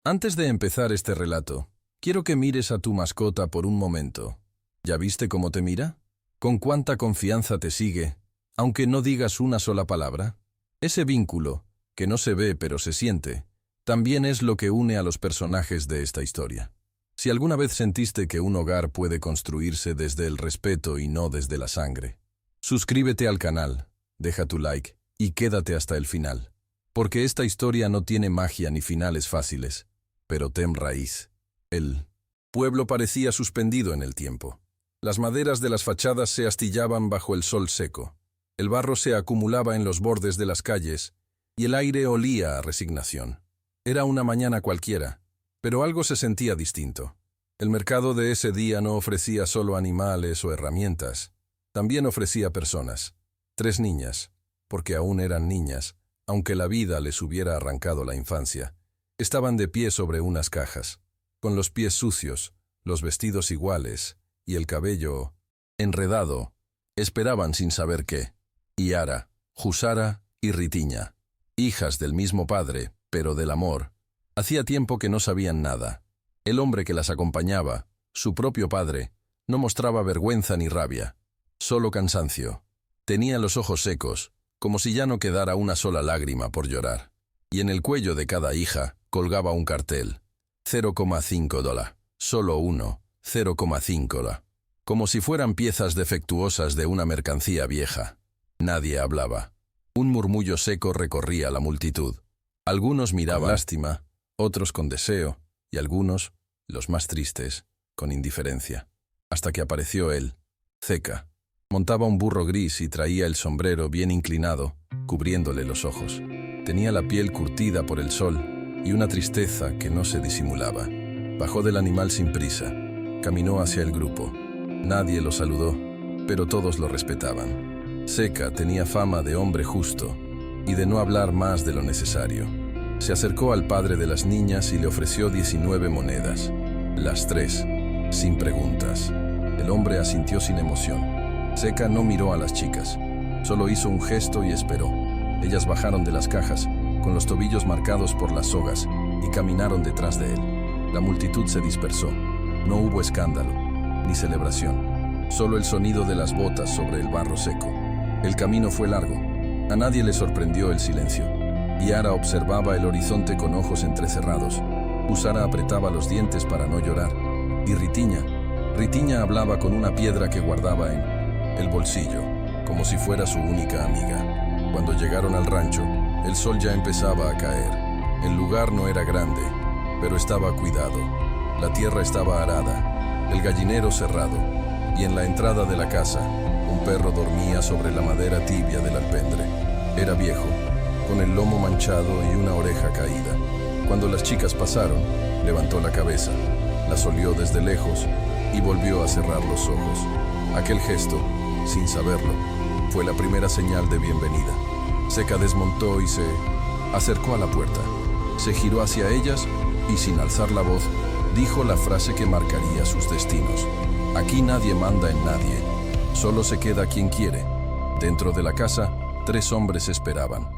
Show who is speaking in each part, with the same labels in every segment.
Speaker 1: Antes de empezar este relato, quiero que mires a tu mascota por un momento. ¿Ya viste cómo te mira? ¿Con cuánta confianza te sigue, aunque no digas una sola palabra? Ese vínculo, que no se ve pero se siente, también es lo que une a los personajes de esta historia. Si alguna vez sentiste que un hogar puede construirse desde el respeto y no desde la sangre, suscríbete al canal, deja tu like y quédate hasta el final. Porque esta historia no tiene magia ni finales fáciles, pero ten raíz. El pueblo parecía suspendido en el tiempo. Las maderas de las fachadas se astillaban bajo el sol seco. El barro se acumulaba en los bordes de las calles y el aire olía a resignación. Era una mañana cualquiera, pero algo se sentía distinto. El mercado de ese día no ofrecía solo animales o herramientas, también ofrecía personas. 3 niñas, porque aún eran niñas, aunque la vida les hubiera arrancado la infancia. Estaban de pie sobre unas cajas, con los pies sucios, los vestidos iguales y el cabello enredado. Esperaban sin saber qué. Iara, Jusara y Ritiña, hijas del mismo padre, pero del amor. Hacía tiempo que no sabían nada. El hombre que las acompañaba, su propio padre, no mostraba vergüenza ni rabia, solo cansancio. Tenía los ojos secos, como si ya no quedara una sola lágrima por llorar. Y en el cuello de cada hija colgaba un cartel. $0,5. Solo uno. $0,5. Como si fueran piezas defectuosas de una mercancía vieja. Nadie hablaba. Un murmullo seco recorría la multitud. Algunos miraban con lástima, otros con deseo, y algunos, los más tristes, con indiferencia. Hasta que apareció él, Zeca. Montaba un burro gris y traía el sombrero bien inclinado, cubriéndole los ojos. Tenía la piel curtida por el sol y una tristeza que no se disimulaba. Bajó del animal sin prisa. Caminó hacia el grupo. Nadie lo saludó, pero todos lo respetaban. Zeca tenía fama de hombre justo y de no hablar más de lo necesario. Se acercó al padre de las niñas y le ofreció 19 monedas. Las 3, sin preguntas. El hombre asintió sin emoción. Zeca no miró a las chicas, solo hizo un gesto y esperó. Ellas bajaron de las cajas, con los tobillos marcados por las sogas, y caminaron detrás de él. La multitud se dispersó. No hubo escándalo, ni celebración, solo el sonido de las botas sobre el barro seco. El camino fue largo. A nadie le sorprendió el silencio. Iara observaba el horizonte con ojos entrecerrados. Jusara apretaba los dientes para no llorar. Y Ritiña hablaba con una piedra que guardaba en el bolsillo, como si fuera su única amiga. Cuando llegaron al rancho, el sol ya empezaba a caer. El lugar no era grande, pero estaba cuidado. La tierra estaba arada, el gallinero cerrado, y en la entrada de la casa, un perro dormía sobre la madera tibia del alpendre. Era viejo, con el lomo manchado y una oreja caída. Cuando las chicas pasaron, levantó la cabeza, las olió desde lejos y volvió a cerrar los ojos. Aquel gesto, sin saberlo, fue la primera señal de bienvenida. Zeca desmontó y se acercó a la puerta. Se giró hacia ellas y, sin alzar la voz, dijo la frase que marcaría sus destinos. Aquí nadie manda en nadie, solo se queda quien quiere. Dentro de la casa, 3 hombres esperaban.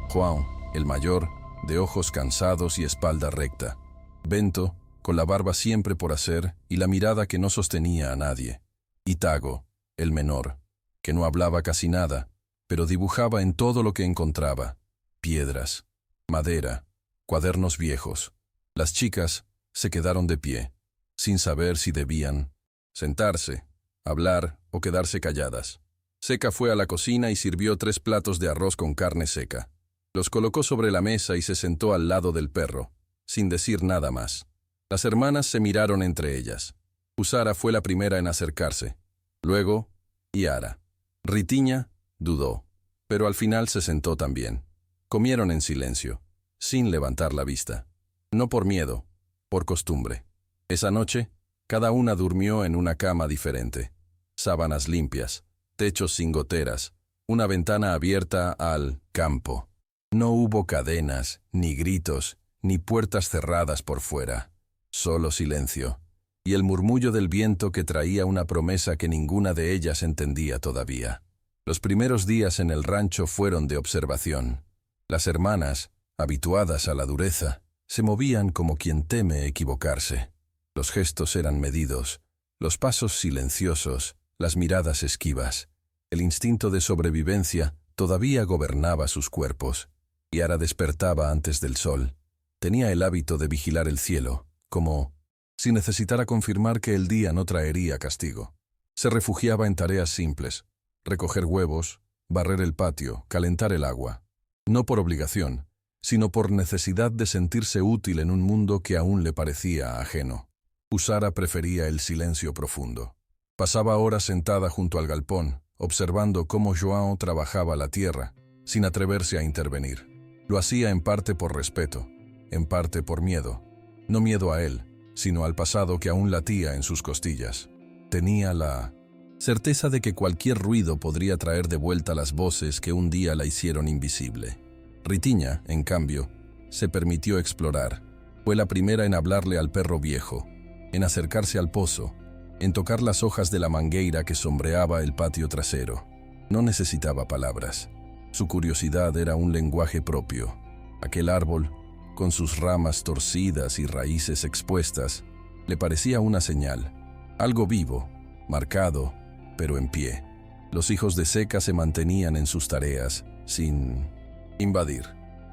Speaker 1: Juan, el mayor, de ojos cansados y espalda recta. Bento, con la barba siempre por hacer y la mirada que no sostenía a nadie. Y Tago, el menor, que no hablaba casi nada, pero dibujaba en todo lo que encontraba. Piedras, madera, cuadernos viejos. Las chicas se quedaron de pie, sin saber si debían sentarse, hablar o quedarse calladas. Zeca fue a la cocina y sirvió 3 platos de arroz con carne seca. Los colocó sobre la mesa y se sentó al lado del perro, sin decir nada más. Las hermanas se miraron entre ellas. Jusara fue la primera en acercarse. Luego, Iara. Ritiña dudó, pero al final se sentó también. Comieron en silencio, sin levantar la vista. No por miedo, por costumbre. Esa noche, cada una durmió en una cama diferente. Sábanas limpias, techos sin goteras, una ventana abierta al campo. No hubo cadenas, ni gritos, ni puertas cerradas por fuera. Solo silencio, y el murmullo del viento que traía una promesa que ninguna de ellas entendía todavía. Los primeros días en el rancho fueron de observación. Las hermanas, habituadas a la dureza, Se movían como quien teme equivocarse. Los gestos eran medidos, los pasos silenciosos, las miradas esquivas. El instinto de sobrevivencia todavía gobernaba sus cuerpos. Yara despertaba antes del sol. Tenía el hábito de vigilar el cielo, como si necesitara confirmar que el día no traería castigo. Se refugiaba en tareas simples: recoger huevos, barrer el patio, calentar el agua. No por obligación, sino por necesidad de sentirse útil en un mundo que aún le parecía ajeno. Usara prefería el silencio profundo. Pasaba horas sentada junto al galpón, observando cómo João trabajaba la tierra, sin atreverse a intervenir. Lo hacía en parte por respeto, en parte por miedo. No miedo a él, sino al pasado que aún latía en sus costillas. Tenía la certeza de que cualquier ruido podría traer de vuelta las voces que un día la hicieron invisible. Ritiña, en cambio, se permitió explorar. Fue la primera en hablarle al perro viejo, en acercarse al pozo, en tocar las hojas de la mangueira que sombreaba el patio trasero. No necesitaba palabras. Su curiosidad era un lenguaje propio. Aquel árbol, con sus ramas torcidas y raíces expuestas, le parecía una señal. Algo vivo, marcado, pero en pie. Los hijos de Seca se mantenían en sus tareas, sin invadir.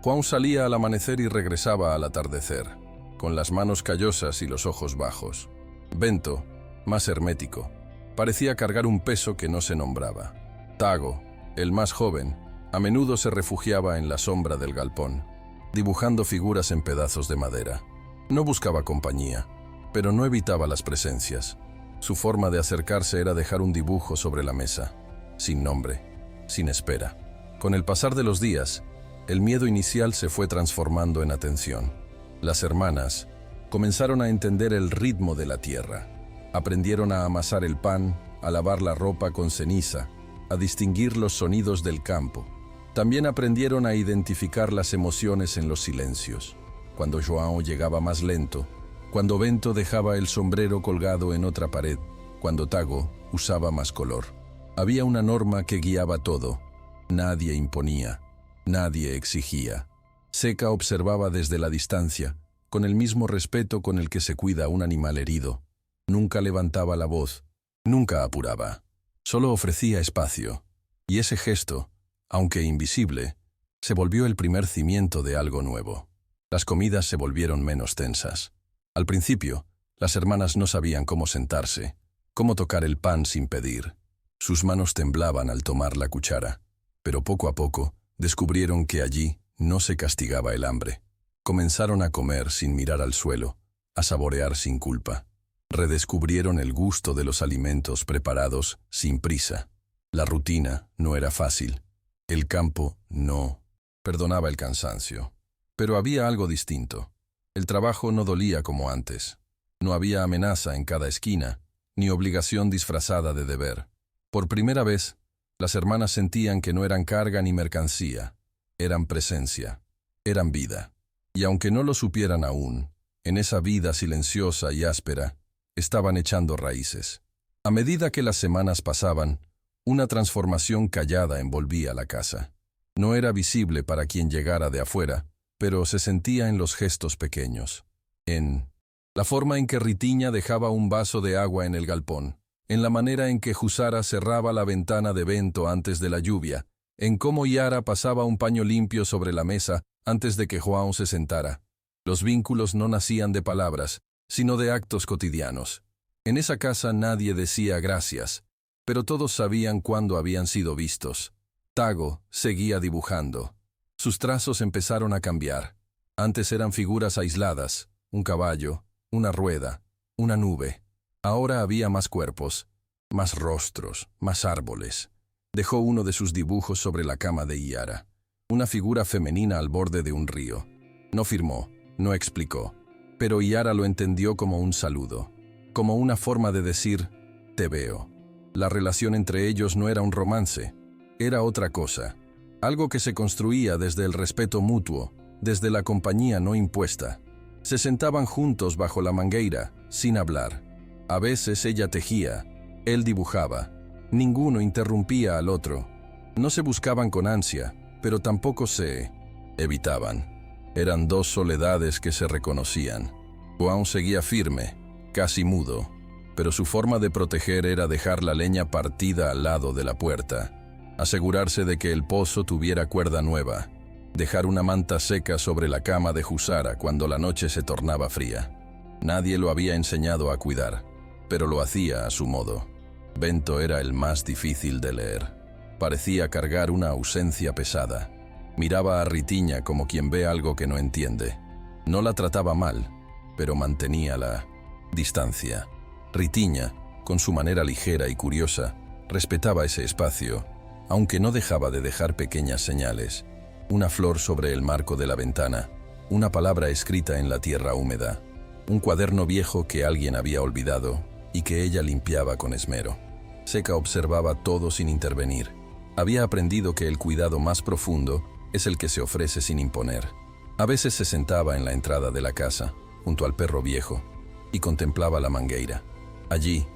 Speaker 1: João salía al amanecer y regresaba al atardecer, con las manos callosas y los ojos bajos. Bento, más hermético, parecía cargar un peso que no se nombraba. Tago, el más joven, a menudo se refugiaba en la sombra del galpón, dibujando figuras en pedazos de madera. No buscaba compañía, pero no evitaba las presencias. Su forma de acercarse era dejar un dibujo sobre la mesa, sin nombre, sin espera. Con el pasar de los días, el miedo inicial se fue transformando en atención. Las hermanas comenzaron a entender el ritmo de la tierra. Aprendieron a amasar el pan, a lavar la ropa con ceniza, a distinguir los sonidos del campo. También aprendieron a identificar las emociones en los silencios. Cuando João llegaba más lento, cuando Bento dejaba el sombrero colgado en otra pared, cuando Tago usaba más color. Había una norma que guiaba todo. Nadie imponía, nadie exigía. Seca observaba desde la distancia, con el mismo respeto con el que se cuida un animal herido. Nunca levantaba la voz, nunca apuraba. Solo ofrecía espacio. Y ese gesto, aunque invisible, se volvió el primer cimiento de algo nuevo. Las comidas se volvieron menos tensas. Al principio, las hermanas no sabían cómo sentarse, cómo tocar el pan sin pedir. Sus manos temblaban al tomar la cuchara, pero poco a poco descubrieron que allí no se castigaba el hambre. Comenzaron a comer sin mirar al suelo, a saborear sin culpa. Redescubrieron el gusto de los alimentos preparados sin prisa. La rutina no era fácil. El campo no perdonaba el cansancio. Pero había algo distinto. El trabajo no dolía como antes. No había amenaza en cada esquina, ni obligación disfrazada de deber. Por primera vez, las hermanas sentían que no eran carga ni mercancía. Eran presencia, eran vida. Y aunque no lo supieran aún, en esa vida silenciosa y áspera, estaban echando raíces. A medida que las semanas pasaban, una transformación callada envolvía la casa. No era visible para quien llegara de afuera, pero se sentía en los gestos pequeños. En la forma en que Ritiña dejaba un vaso de agua en el galpón, en la manera en que Jusara cerraba la ventana de Bento antes de la lluvia, en cómo Yara pasaba un paño limpio sobre la mesa antes de que João se sentara. Los vínculos no nacían de palabras, sino de actos cotidianos. En esa casa nadie decía gracias, pero todos sabían cuándo habían sido vistos. Tago seguía dibujando. Sus trazos empezaron a cambiar. Antes eran figuras aisladas, un caballo, una rueda, una nube. Ahora había más cuerpos, más rostros, más árboles. Dejó uno de sus dibujos sobre la cama de Yara, una figura femenina al borde de un río. No firmó, no explicó, pero Yara lo entendió como un saludo, como una forma de decir, te veo. La relación entre ellos no era un romance, era otra cosa, algo que se construía desde el respeto mutuo, desde la compañía no impuesta. Se sentaban juntos bajo la mangueira, sin hablar. A veces ella tejía, él dibujaba. Ninguno interrumpía al otro. No se buscaban con ansia, pero tampoco se evitaban. Eran dos soledades que se reconocían. João seguía firme, casi mudo, pero su forma de proteger era dejar la leña partida al lado de la puerta, asegurarse de que el pozo tuviera cuerda nueva, dejar una manta seca sobre la cama de Jusara cuando la noche se tornaba fría. Nadie lo había enseñado a cuidar, pero lo hacía a su modo. Bento era el más difícil de leer. Parecía cargar una ausencia pesada. Miraba a Ritinha como quien ve algo que no entiende. No la trataba mal, pero mantenía la distancia. Ritinha, con su manera ligera y curiosa, respetaba ese espacio, aunque no dejaba de dejar pequeñas señales. Una flor sobre el marco de la ventana, una palabra escrita en la tierra húmeda, un cuaderno viejo que alguien había olvidado y que ella limpiaba con esmero. Seca observaba todo sin intervenir. Había aprendido que el cuidado más profundo es el que se ofrece sin imponer. A veces se sentaba en la entrada de la casa, junto al perro viejo, y contemplaba la mangueira. Allí,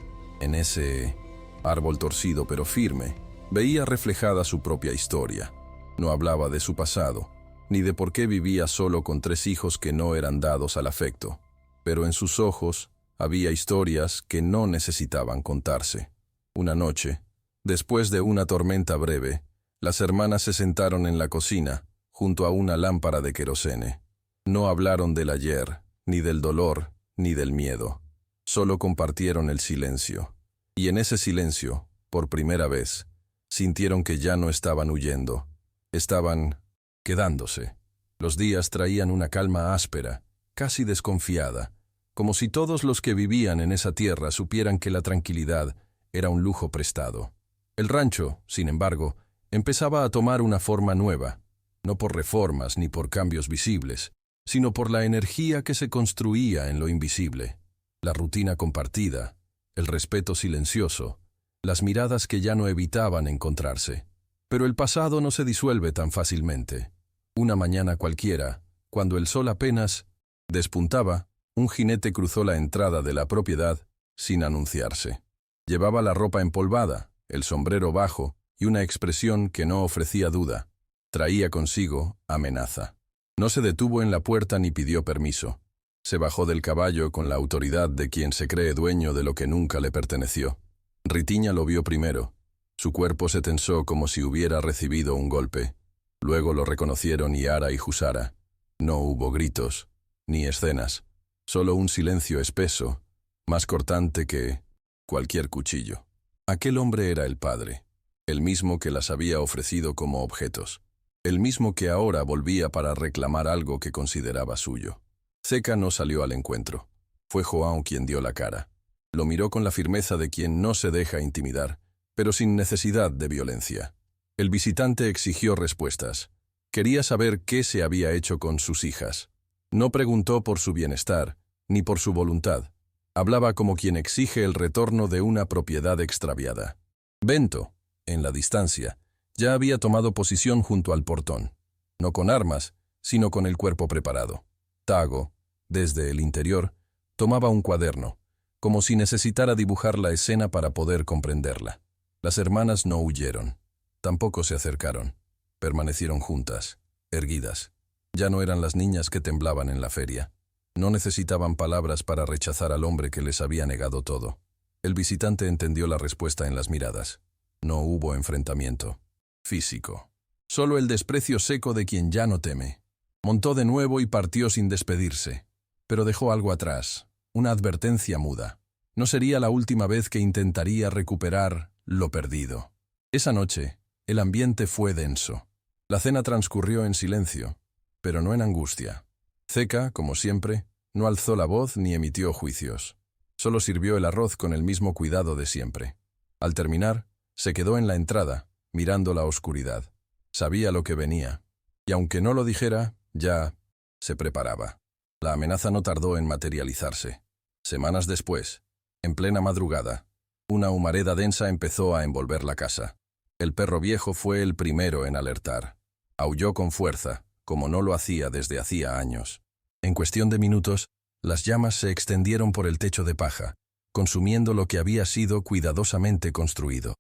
Speaker 1: en ese árbol torcido pero firme, veía reflejada su propia historia. No hablaba de su pasado, ni de por qué vivía solo con 3 hijos que no eran dados al afecto, pero en sus ojos había historias que no necesitaban contarse. Una noche, después de una tormenta breve, las hermanas se sentaron en la cocina, junto a una lámpara de querosene. No hablaron del ayer, ni del dolor, ni del miedo. Solo compartieron el silencio. Y en ese silencio, por primera vez, sintieron que ya no estaban huyendo. Estaban quedándose. Los días traían una calma áspera, casi desconfiada, como si todos los que vivían en esa tierra supieran que la tranquilidad era un lujo prestado. El rancho, sin embargo, empezaba a tomar una forma nueva, no por reformas ni por cambios visibles, sino por la energía que se construía en lo invisible, la rutina compartida, el respeto silencioso, las miradas que ya no evitaban encontrarse. Pero el pasado no se disuelve tan fácilmente. Una mañana cualquiera, cuando el sol apenas despuntaba, un jinete cruzó la entrada de la propiedad sin anunciarse. Llevaba la ropa empolvada, el sombrero bajo y una expresión que no ofrecía duda. Traía consigo amenaza. No se detuvo en la puerta ni pidió permiso. Se bajó del caballo con la autoridad de quien se cree dueño de lo que nunca le perteneció. Ritinha lo vio primero. Su cuerpo se tensó como si hubiera recibido un golpe. Luego lo reconocieron Yara y Jusara. No hubo gritos, ni escenas. Solo un silencio espeso, más cortante que cualquier cuchillo. Aquel hombre era el padre, el mismo que las había ofrecido como objetos, el mismo que ahora volvía para reclamar algo que consideraba suyo. Seca no salió al encuentro. Fue João quien dio la cara. Lo miró con la firmeza de quien no se deja intimidar, pero sin necesidad de violencia. El visitante exigió respuestas. Quería saber qué se había hecho con sus hijas. No preguntó por su bienestar, ni por su voluntad. Hablaba como quien exige el retorno de una propiedad extraviada. Bento, en la distancia, ya había tomado posición junto al portón, no con armas, sino con el cuerpo preparado. Tago, desde el interior, tomaba un cuaderno, como si necesitara dibujar la escena para poder comprenderla. Las hermanas no huyeron, tampoco se acercaron. Permanecieron juntas, erguidas. Ya no eran las niñas que temblaban en la feria. No necesitaban palabras para rechazar al hombre que les había negado todo. El visitante entendió la respuesta en las miradas. No hubo enfrentamiento físico. Solo el desprecio seco de quien ya no teme. Montó de nuevo y partió sin despedirse. Pero dejó algo atrás, una advertencia muda. No sería la última vez que intentaría recuperar lo perdido. Esa noche, el ambiente fue denso. La cena transcurrió en silencio, pero no en angustia. Seca, como siempre, no alzó la voz ni emitió juicios. Solo sirvió el arroz con el mismo cuidado de siempre. Al terminar, se quedó en la entrada, mirando la oscuridad. Sabía lo que venía, y aunque no lo dijera, ya se preparaba. La amenaza no tardó en materializarse. Semanas después, en plena madrugada, una humareda densa empezó a envolver la casa. El perro viejo fue el primero en alertar. Aulló con fuerza, como no lo hacía desde hacía años. En cuestión de minutos, las llamas se extendieron por el techo de paja, consumiendo lo que había sido cuidadosamente construido.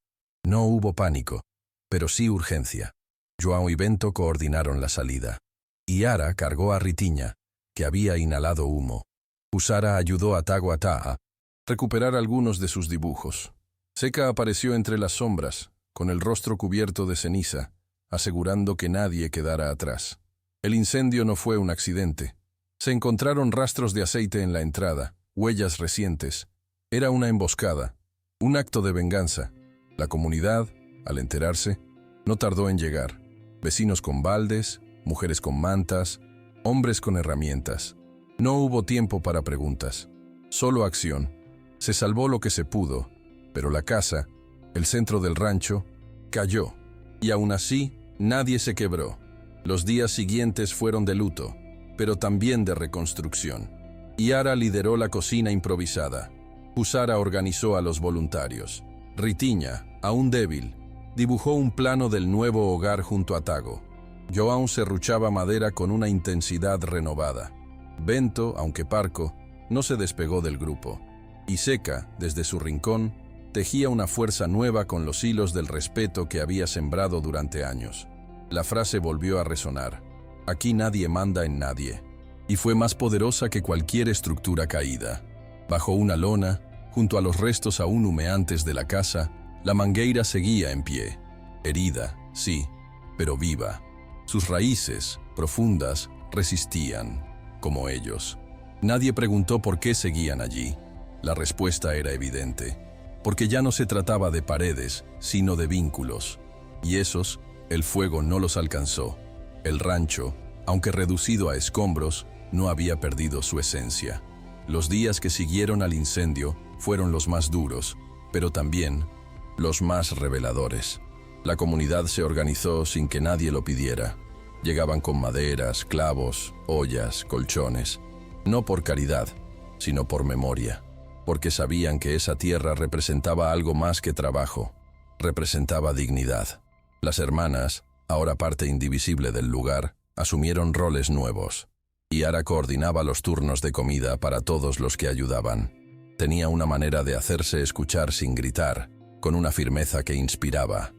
Speaker 1: No hubo pánico, pero sí urgencia. João y Bento coordinaron la salida. Yara cargó a Ritiña, que había inhalado humo. Husara ayudó a Tago a recuperar algunos de sus dibujos. Seca apareció entre las sombras, con el rostro cubierto de ceniza, asegurando que nadie quedara atrás. El incendio no fue un accidente. Se encontraron rastros de aceite en la entrada, huellas recientes. Era una emboscada, un acto de venganza. La comunidad, al enterarse, no tardó en llegar. Vecinos con baldes, mujeres con mantas, hombres con herramientas. No hubo tiempo para preguntas, solo acción. Se salvó lo que se pudo, pero la casa, el centro del rancho, cayó. Y aún así, nadie se quebró. Los días siguientes fueron de luto, pero también de reconstrucción. Yara lideró la cocina improvisada. Husara organizó a los voluntarios. Ritiña, aún débil, dibujó un plano del nuevo hogar junto a Tago. João serruchaba madera con una intensidad renovada. Bento, aunque parco, no se despegó del grupo. Y Seca, desde su rincón, tejía una fuerza nueva con los hilos del respeto que había sembrado durante años. La frase volvió a resonar. Aquí nadie manda en nadie. Y fue más poderosa que cualquier estructura caída. Bajo una lona, junto a los restos aún humeantes de la casa, la mangueira seguía en pie. Herida, sí, pero viva. Sus raíces, profundas, resistían, como ellos. Nadie preguntó por qué seguían allí. La respuesta era evidente. Porque ya no se trataba de paredes, sino de vínculos. Y esos, el fuego no los alcanzó. El rancho, aunque reducido a escombros, no había perdido su esencia. Los días que siguieron al incendio fueron los más duros, pero también los más reveladores. La comunidad se organizó sin que nadie lo pidiera. Llegaban con maderas, clavos, ollas, colchones. No por caridad, sino por memoria. Porque sabían que esa tierra representaba algo más que trabajo. Representaba dignidad. Las hermanas, ahora parte indivisible del lugar, asumieron roles nuevos. Yara coordinaba los turnos de comida para todos los que ayudaban. Tenía una manera de hacerse escuchar sin gritar, con una firmeza que inspiraba.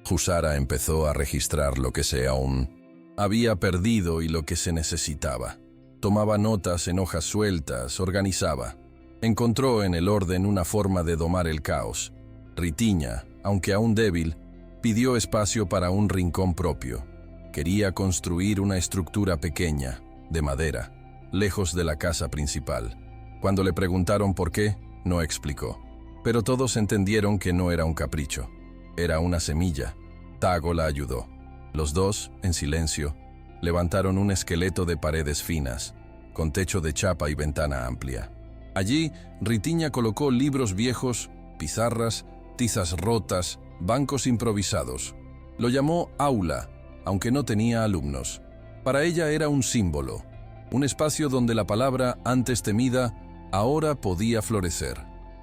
Speaker 1: Husara empezó a registrar lo que se aún había perdido y lo que se necesitaba. Tomaba notas en hojas sueltas, organizaba. Encontró en el orden una forma de domar el caos. Ritiña, aunque aún débil, pidió espacio para un rincón propio. Quería construir una estructura pequeña, de madera, lejos de la casa principal. Cuando le preguntaron por qué, no explicó. Pero todos entendieron que no era un capricho. Era una semilla. Tago la ayudó. Los dos, en silencio, levantaron un esqueleto de paredes finas, con techo de chapa y ventana amplia. Allí, Ritiña colocó libros viejos, pizarras, tizas rotas, bancos improvisados. Lo llamó aula, aunque no tenía alumnos. Para ella era un símbolo, un espacio donde la palabra, antes temida, ahora podía florecer.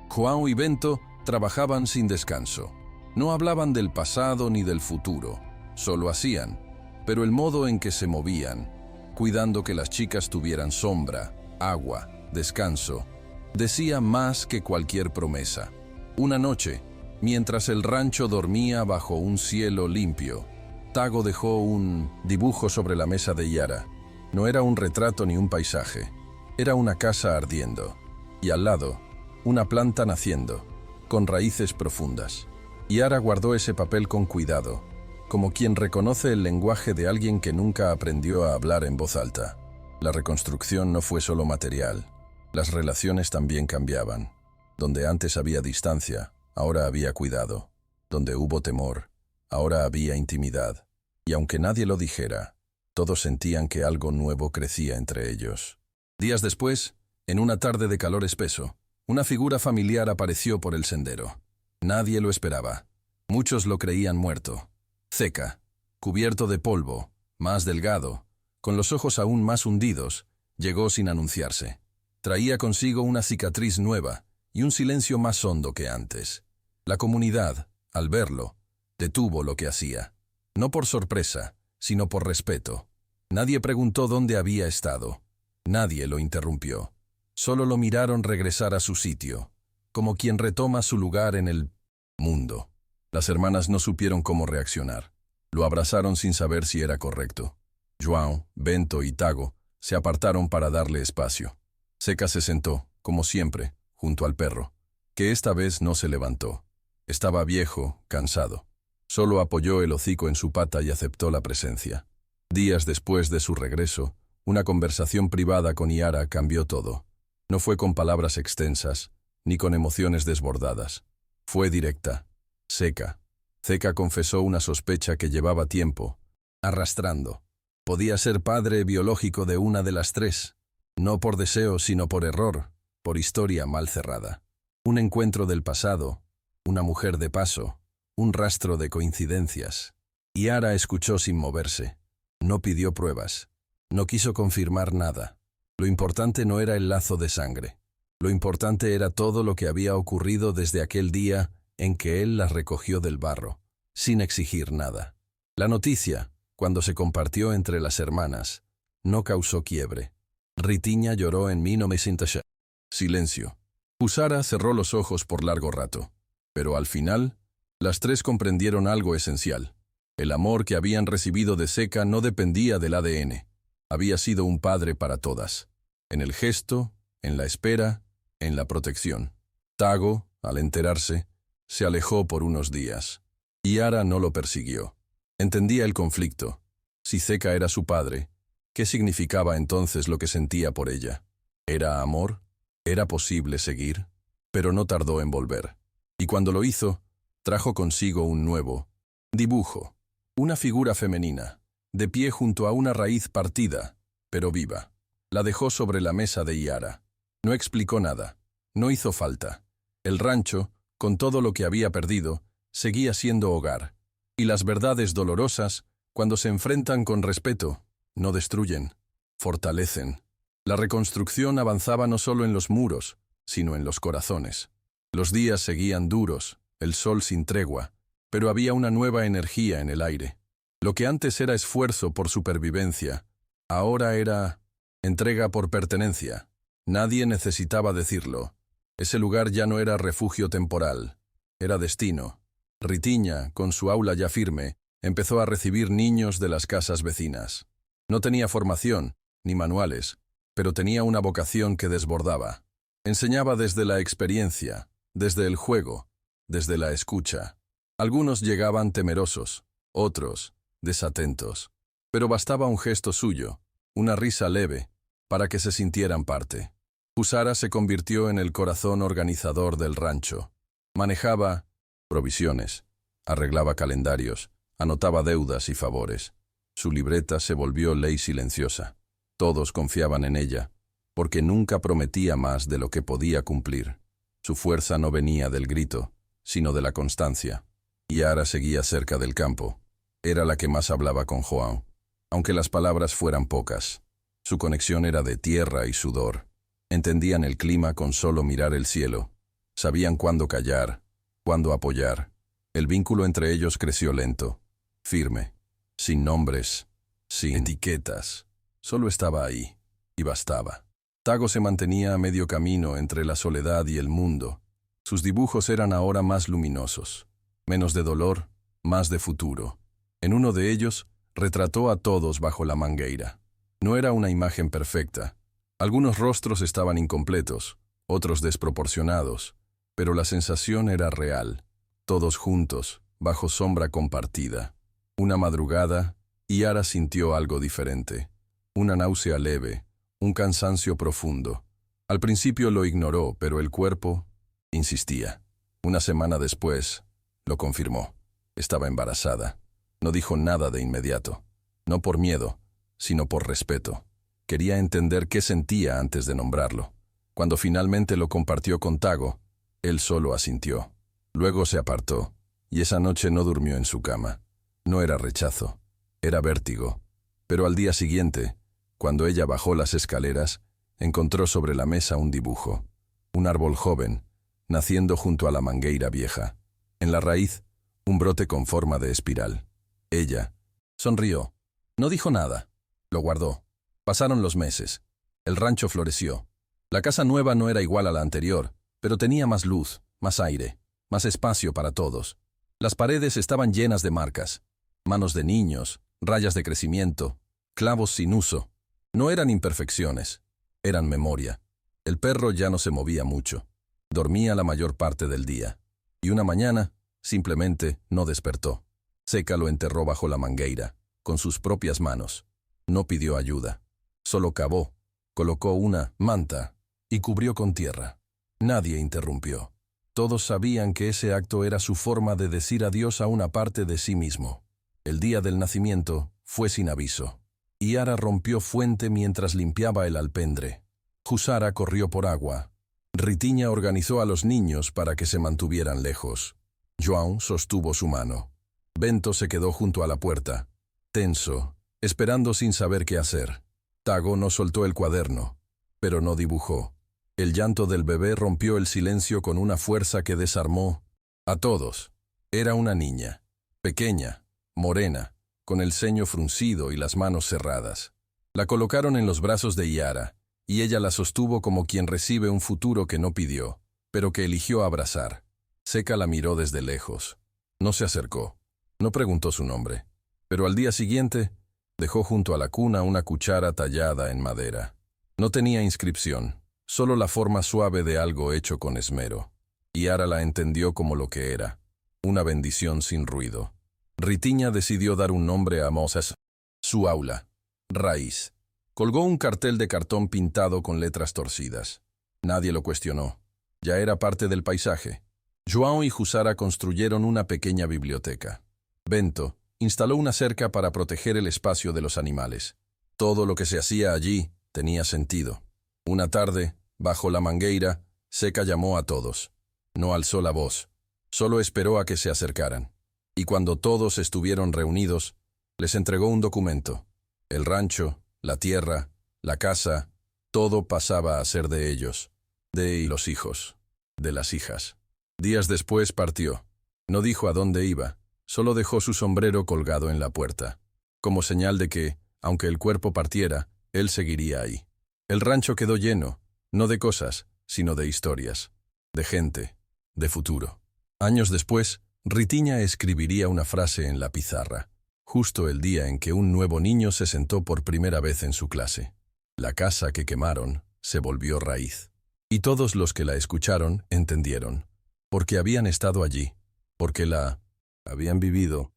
Speaker 1: João y Bento trabajaban sin descanso. No hablaban del pasado ni del futuro, solo hacían, pero el modo en que se movían, cuidando que las chicas tuvieran sombra, agua, descanso, decía más que cualquier promesa. Una noche, mientras el rancho dormía bajo un cielo limpio, Tago dejó un dibujo sobre la mesa de Yara. No era un retrato ni un paisaje, era una casa ardiendo, y al lado, una planta naciendo, con raíces profundas. Yara guardó ese papel con cuidado, como quien reconoce el lenguaje de alguien que nunca aprendió a hablar en voz alta. La reconstrucción no fue solo material, las relaciones también cambiaban. Donde antes había distancia, ahora había cuidado. Donde hubo temor, ahora había intimidad. Y aunque nadie lo dijera, todos sentían que algo nuevo crecía entre ellos. Días después, en una tarde de calor espeso, una figura familiar apareció por el sendero. Nadie lo esperaba. Muchos lo creían muerto. Seca, cubierto de polvo, más delgado, con los ojos aún más hundidos, llegó sin anunciarse. Traía consigo una cicatriz nueva y un silencio más hondo que antes. La comunidad, al verlo, detuvo lo que hacía. No por sorpresa, sino por respeto. Nadie preguntó dónde había estado. Nadie lo interrumpió. Solo lo miraron regresar a su sitio, como quien retoma su lugar en el mundo. Las hermanas no supieron cómo reaccionar. Lo abrazaron sin saber si era correcto. João, Bento y Tago se apartaron para darle espacio. Seca se sentó, como siempre, junto al perro, que esta vez no se levantó. Estaba viejo, cansado. Solo apoyó el hocico en su pata y aceptó la presencia. Días después de su regreso, una conversación privada con Yara cambió todo. No fue con palabras extensas, ni con emociones desbordadas. Fue directa, seca. Seca confesó una sospecha que llevaba tiempo arrastrando. Podía ser padre biológico de una de las tres, no por deseo sino por error, por historia mal cerrada. Un encuentro del pasado, una mujer de paso, un rastro de coincidencias. Yara escuchó sin moverse. No pidió pruebas. No quiso confirmar nada. Lo importante no era el lazo de sangre. Lo importante era todo lo que había ocurrido desde aquel día en que él la recogió del barro, sin exigir nada. La noticia, cuando se compartió entre las hermanas, no causó quiebre. Ritinha lloró en 1960. Silencio. Usara cerró los ojos por largo rato. Pero al final, las tres comprendieron algo esencial. El amor que habían recibido de Seca no dependía del ADN. Había sido un padre para todas. En el gesto, en la espera, en la protección. Tago, al enterarse, se alejó por unos días. Yara no lo persiguió. Entendía el conflicto. Si Seca era su padre, ¿qué significaba entonces lo que sentía por ella? ¿Era amor? ¿Era posible seguir? Pero no tardó en volver. Y cuando lo hizo, trajo consigo un nuevo dibujo. Una figura femenina, de pie junto a una raíz partida, pero viva. La dejó sobre la mesa de Yara. No explicó nada. No hizo falta. El rancho, con todo lo que había perdido, seguía siendo hogar. Y las verdades dolorosas, cuando se enfrentan con respeto, no destruyen, fortalecen. La reconstrucción avanzaba no solo en los muros, sino en los corazones. Los días seguían duros, el sol sin tregua, pero había una nueva energía en el aire. Lo que antes era esfuerzo por supervivencia, ahora era entrega por pertenencia. Nadie necesitaba decirlo. Ese lugar ya no era refugio temporal, era destino. Ritinha, con su aula ya firme, empezó a recibir niños de las casas vecinas. No tenía formación, ni manuales, pero tenía una vocación que desbordaba. Enseñaba desde la experiencia, desde el juego, desde la escucha. Algunos llegaban temerosos, otros desatentos. Pero bastaba un gesto suyo, una risa leve, para que se sintieran parte. Usara se convirtió en el corazón organizador del rancho. Manejaba provisiones, arreglaba calendarios, anotaba deudas y favores. Su libreta se volvió ley silenciosa. Todos confiaban en ella, porque nunca prometía más de lo que podía cumplir. Su fuerza no venía del grito, sino de la constancia. Yara seguía cerca del campo. Era la que más hablaba con João, aunque las palabras fueran pocas. Su conexión era de tierra y sudor. Entendían el clima con solo mirar el cielo. Sabían cuándo callar, cuándo apoyar. El vínculo entre ellos creció lento, firme, sin nombres, sin etiquetas. Solo estaba ahí, y bastaba. Tago se mantenía a medio camino entre la soledad y el mundo. Sus dibujos eran ahora más luminosos, menos de dolor, más de futuro. En uno de ellos, retrató a todos bajo la mangueira. No era una imagen perfecta. Algunos rostros estaban incompletos, otros desproporcionados, pero la sensación era real. Todos juntos, bajo sombra compartida. Una madrugada, Yara sintió algo diferente. Una náusea leve, un cansancio profundo. Al principio lo ignoró, pero el cuerpo insistía. Una semana después, lo confirmó. Estaba embarazada. No dijo nada de inmediato. No por miedo, sino por respeto. Quería entender qué sentía antes de nombrarlo. Cuando finalmente lo compartió con Tago, él solo asintió. Luego se apartó, y esa noche no durmió en su cama. No era rechazo, era vértigo. Pero al día siguiente, cuando ella bajó las escaleras, encontró sobre la mesa un dibujo. Un árbol joven, naciendo junto a la mangueira vieja. En la raíz, un brote con forma de espiral. Ella sonrió. No dijo nada. Lo guardó. Pasaron los meses. El rancho floreció. La casa nueva no era igual a la anterior, pero tenía más luz, más aire, más espacio para todos. Las paredes estaban llenas de marcas. Manos de niños, rayas de crecimiento, clavos sin uso. No eran imperfecciones, eran memoria. El perro ya no se movía mucho. Dormía la mayor parte del día. Y una mañana, simplemente, no despertó. Seca lo enterró bajo la mangueira, con sus propias manos. No pidió ayuda. Solo cavó, colocó una manta y cubrió con tierra. Nadie interrumpió. Todos sabían que ese acto era su forma de decir adiós a una parte de sí mismo. El día del nacimiento fue sin aviso. Iara rompió fuente mientras limpiaba el alpendre. Jusara corrió por agua. Ritiña organizó a los niños para que se mantuvieran lejos. João sostuvo su mano. Bento se quedó junto a la puerta, tenso, esperando sin saber qué hacer. Tago no soltó el cuaderno, pero no dibujó. El llanto del bebé rompió el silencio con una fuerza que desarmó a todos. Era una niña, pequeña, morena, con el ceño fruncido y las manos cerradas. La colocaron en los brazos de Iara, y ella la sostuvo como quien recibe un futuro que no pidió, pero que eligió abrazar. Seca la miró desde lejos. No se acercó. No preguntó su nombre. Pero al día siguiente, dejó junto a la cuna una cuchara tallada en madera. No tenía inscripción, solo la forma suave de algo hecho con esmero. Iara la entendió como lo que era, una bendición sin ruido. Ritiña decidió dar un nombre a Moses. Su aula, Raíz. Colgó un cartel de cartón pintado con letras torcidas. Nadie lo cuestionó. Ya era parte del paisaje. João y Jusara construyeron una pequeña biblioteca. Bento instaló una cerca para proteger el espacio de los animales. Todo lo que se hacía allí tenía sentido. Una tarde, bajo la mangueira, Seca llamó a todos. No alzó la voz, solo esperó a que se acercaran. Y cuando todos estuvieron reunidos, les entregó un documento. El rancho, la tierra, la casa, todo pasaba a ser de ellos, de los hijos, de las hijas. Días después partió. No dijo a dónde iba, solo dejó su sombrero colgado en la puerta, como señal de que, aunque el cuerpo partiera, él seguiría ahí. El rancho quedó lleno, no de cosas, sino de historias, de gente, de futuro. Años después, Ritiña escribiría una frase en la pizarra, justo el día en que un nuevo niño se sentó por primera vez en su clase. La casa que quemaron se volvió raíz. Y todos los que la escucharon entendieron, porque habían estado allí, porque la habían vivido.